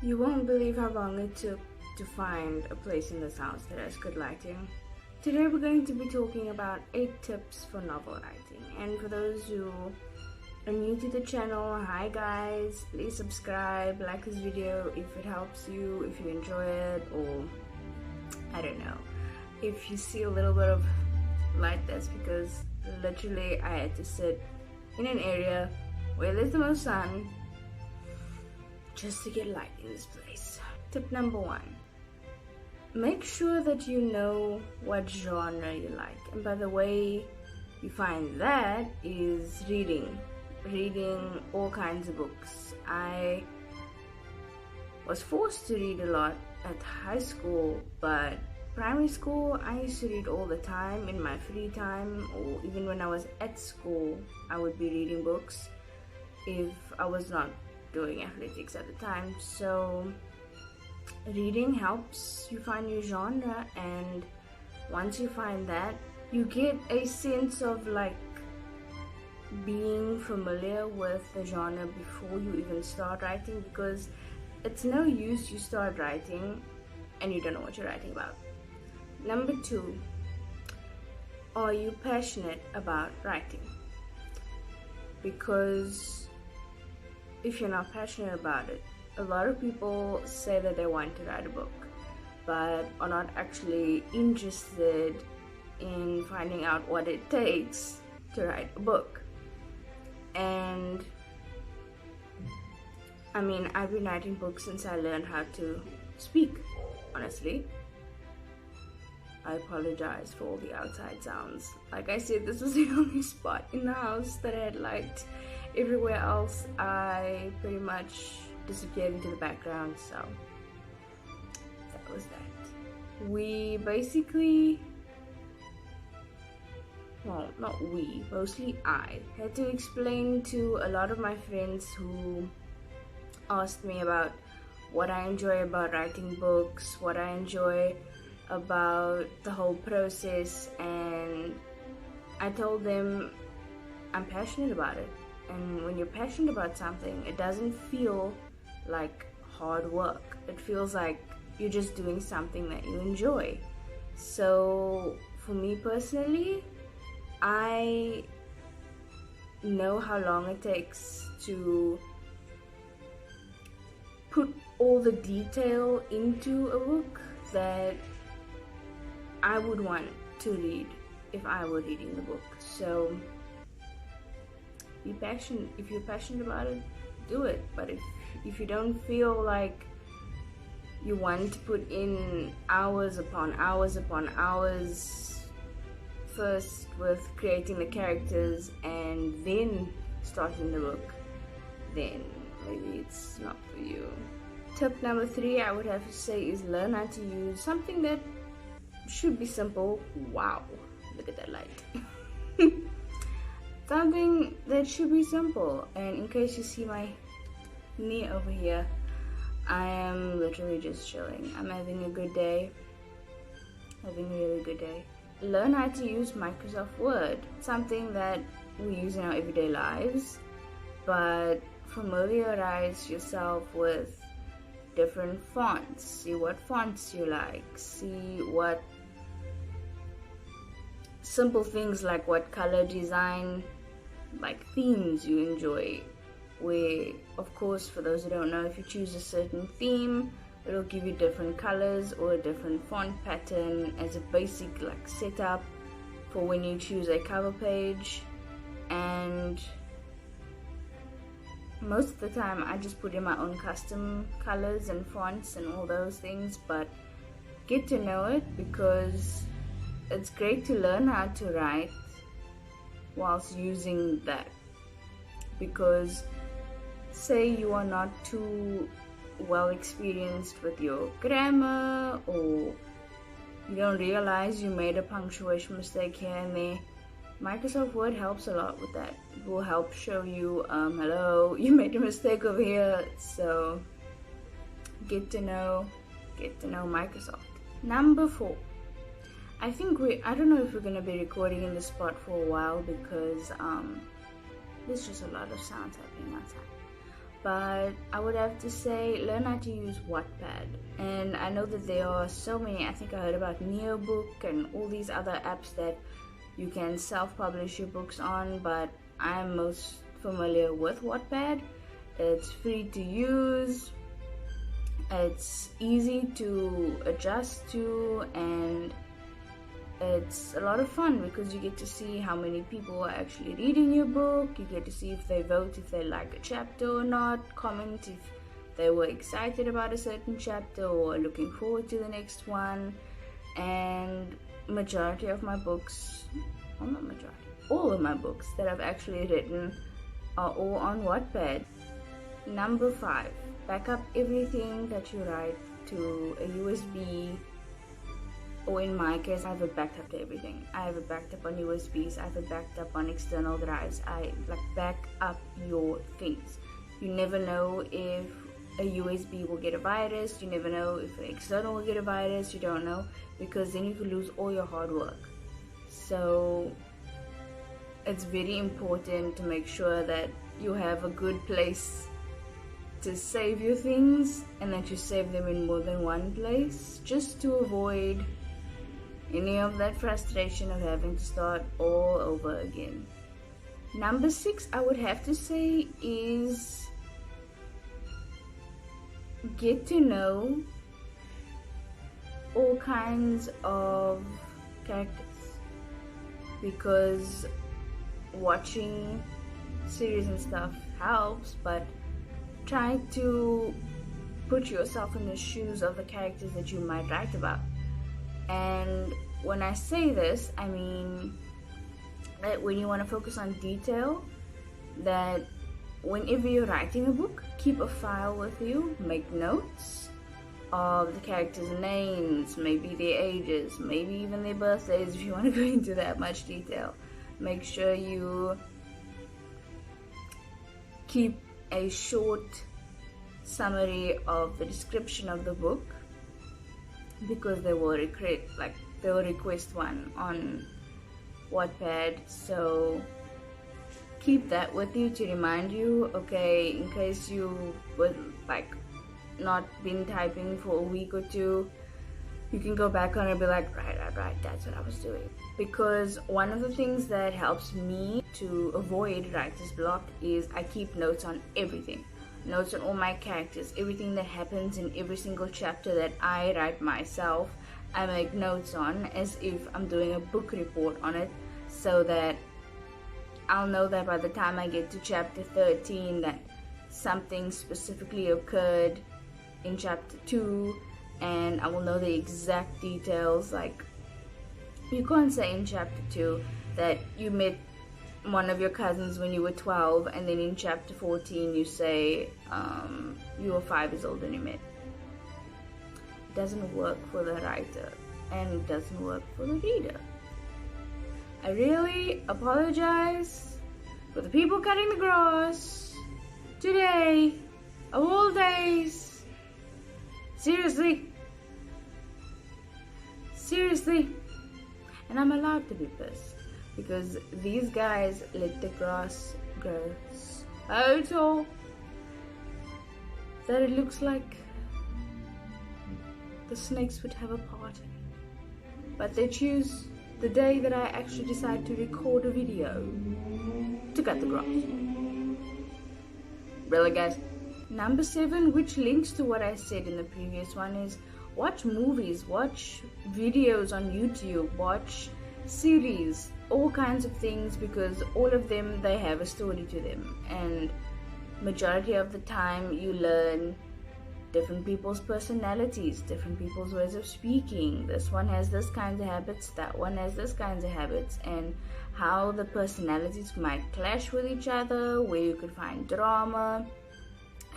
You won't believe how long it took to find a place in this house that has good lighting. Today we're going to be talking about 8 tips for novel writing. And for those who are new to the channel, hi guys, please subscribe, like this video if it helps you, if you enjoy it, or I don't know. If you see a little bit of light, that's because literally I had to sit in an area where there's the most sun just to get light in this place. Tip number 1. Make sure that you know what genre you like. And by the way you find that is reading all kinds of books. I was forced to read a lot at high school, but primary school I used to read all the time in my free time, or even when I was at school I would be reading books if I was not doing athletics at the time. So reading helps you find your genre, and once you find that, you get a sense of like being familiar with the genre before you even start writing, because it's no use you start writing and you don't know what you're writing about. Number 2, are you passionate about writing? Because if you're not passionate about it, a lot of people say that they want to write a book but are not actually interested in finding out what it takes to write a book. And I mean, I've been writing books since I learned how to speak, honestly. I apologize for all the outside sounds. Like I said, this was the only spot in the house that I had light. Everywhere else I pretty much disappeared into the background, so that was that. We basically, well, not we, mostly I had to explain to a lot of my friends who asked me about what I enjoy about writing books, what I enjoy about the whole process, and I told them I'm passionate about it. And when you're passionate about something, it doesn't feel like hard work. It feels like you're just doing something that you enjoy. So for me personally, I know how long it takes to put all the detail into a book that I would want to read if I were reading the book. So be passionate. If you're passionate about it, do it. But if you don't feel like you want to put in hours upon hours upon hours first with creating the characters and then starting the book, then maybe it's not for you. Tip number 3 I would have to say is learn how to use something that should be simple. Wow, look at that light. Something that should be simple. And in case you see my knee over here, I am literally just chilling. I'm having a good day, having a really good day. Learn how to use Microsoft Word, something that we use in our everyday lives, but familiarize yourself with different fonts. See what fonts you like, see what simple things like what color design, like themes you enjoy, where of course for those who don't know, if you choose a certain theme, it'll give you different colors or a different font pattern as a basic like setup for when you choose a cover page. And most of the time I just put in my own custom colors and fonts and all those things, but get to know it, because it's great to learn how to write whilst using that. Because say you are not too well experienced with your grammar, or you don't realize you made a punctuation mistake here and there, Microsoft Word helps a lot with that. It will help show you, hello, you made a mistake over here. So get to know Microsoft. Number 4, I think I don't know if we're gonna be recording in this spot for a while, because there's just a lot of sounds happening outside. but I would have to say learn how to use Wattpad. And I know that there are so many. I think I heard about Neobook and all these other apps that you can self-publish your books on, but I'm most familiar with Wattpad. It's free to use, it's easy to adjust to, and it's a lot of fun because you get to see how many people are actually reading your book. You get to see if they vote, if they like a chapter or not, comment if they were excited about a certain chapter or looking forward to the next one. And majority of my books, well, not majority, all of my books that I've actually written are all on Wattpad. Number 5, back up everything that you write to a USB, or in my case, I have it backed up to everything. I have it backed up on USBs, I have it backed up on external drives. I back up your things. You never know if a USB will get a virus, you never know if an external will get a virus, you don't know, because then you could lose all your hard work. So it's very important to make sure that you have a good place to save your things and that you save them in more than one place, just to avoid any of that frustration of having to start all over again. Number 6, I would have to say, is get to know all kinds of characters, because watching series and stuff helps, but try to put yourself in the shoes of the characters that you might write about. And when I say this, I mean that when you want to focus on detail, that whenever you're writing a book, keep a file with you, make notes of the characters' names, maybe their ages, maybe even their birthdays if you want to go into that much detail. Make sure you keep a short summary of the description of the book, because they will request one on Wattpad. So keep that with you to remind you, okay, in case you would not been typing for a week or two, you can go back on it and be like, right, that's what I was doing. Because one of the things that helps me to avoid writer's block is I keep notes on everything. Notes on all my characters, everything that happens in every single chapter that I write myself, I make notes on as if I'm doing a book report on it, so that I'll know that by the time I get to chapter 13 that something specifically occurred in chapter 2, and I will know the exact details. Like, you can't say in chapter 2 that you met one of your cousins when you were 12, and then in chapter 14 you say you were 5 years old when you met. It doesn't work for the writer, and it doesn't work for the reader. I really apologize for the people cutting the grass today, of all days. Seriously, and I'm allowed to be pissed, because these guys let the grass grow so tall that it looks like the snakes would have a party. But they choose the day that I actually decide to record a video to cut the grass. Really, guys? Number 7, which links to what I said in the previous one, is watch movies, watch videos on YouTube, watch series, all kinds of things, because all of them, they have a story to them, and majority of the time you learn different people's personalities, different people's ways of speaking. This one has this kinds of habits, that one has this kinds of habits, and how the personalities might clash with each other, where you could find drama,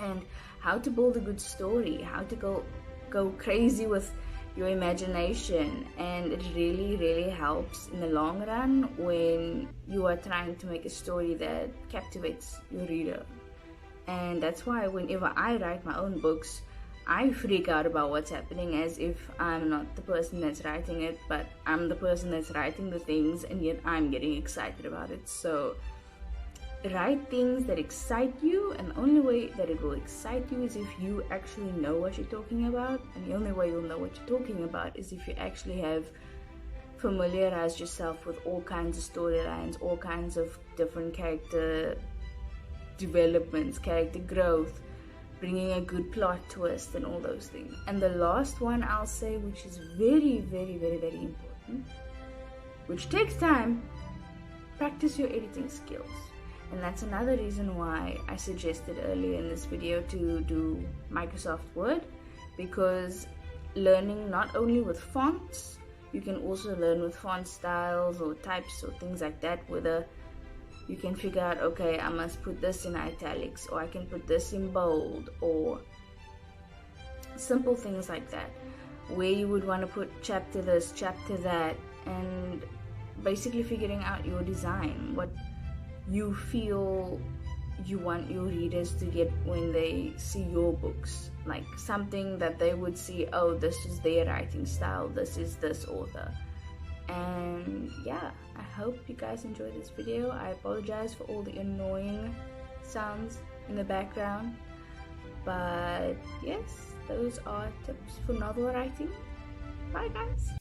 and how to build a good story, how to go crazy with your imagination. And it really helps in the long run when you are trying to make a story that captivates your reader. And that's why whenever I write my own books, I freak out about what's happening, as if I'm not the person that's writing it, but I'm the person that's writing the things, and yet I'm getting excited about it. So write things that excite you, and the only way that it will excite you is if you actually know what you're talking about, and the only way you'll know what you're talking about is if you actually have familiarized yourself with all kinds of storylines, all kinds of different character developments, character growth, bringing a good plot twist and all those things. And the last one I'll say, which is very, very, very, very important, which takes time, practice your editing skills. And that's another reason why I suggested earlier in this video to do Microsoft Word, because learning not only with fonts, you can also learn with font styles or types or things like that, whether you can figure out, okay, I must put this in italics, or I can put this in bold, or simple things like that, where you would want to put chapter this, chapter that, and basically figuring out your design, what you feel you want your readers to get when they see your books, like something that they would see, oh, this is their writing style, this is this author. And yeah, I hope you guys enjoyed this video. I apologize for all the annoying sounds in the background, but yes, those are tips for novel writing. Bye guys.